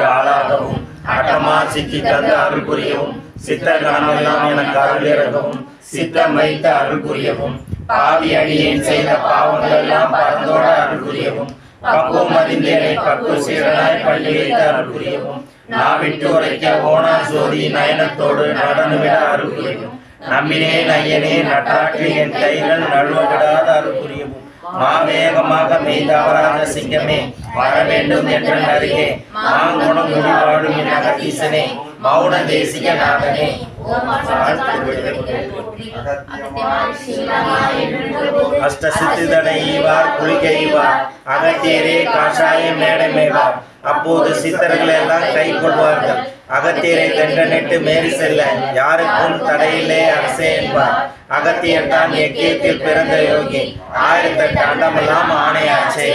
ஆளாகவும் அட்டமா சித்தி தந்து அருள் புரியவும் சித்த கணமெல்லாம் எனக்கு அருள் இறங்கவும் சித்தம் வைத்த அருள் புரியவும் பாவி அடியேன் செய்த பாவங்கள் எல்லாம் பரந்தோட அருள் புரியவும் பக்குவம் அறிந்தேனை பக்குவ சீரனாய் பள்ளி வைத்த அருள் புரியவும் நான் விட்டு உரைக்க ஓனா சோதி நயனத்தோடு நடனமிட அருள் புரியவும் நம்பினே நையனே நட்டாற்றி என் கைகள் நழுவவிடாத அருள் புரியவும் மாவேகமாக மெய்தவராத சிங்கமே வர வேண்டும் என்ற அருகே மாங்குணம் முடிவாடும் என் அகத்தீசனே மௌன தேசிக நாதனே அஷ்டசித்திதனை ஈவார் குளிகை ஈவார் அகத்தியரே காஷாய மேடமேவார் அப்போது சித்தர்கள் எல்லாம் கை கொள்வார்கள் அகத்தியரை தண்டனிட்டு மேறி செல்ல யாருக்கும் தடையிலே அரசே என்பார் அகத்தியர் தான் எக்கியத்தில் பிறந்த யோகி 1008 ஆண்டமெல்லாம் ஆணையாச்சே.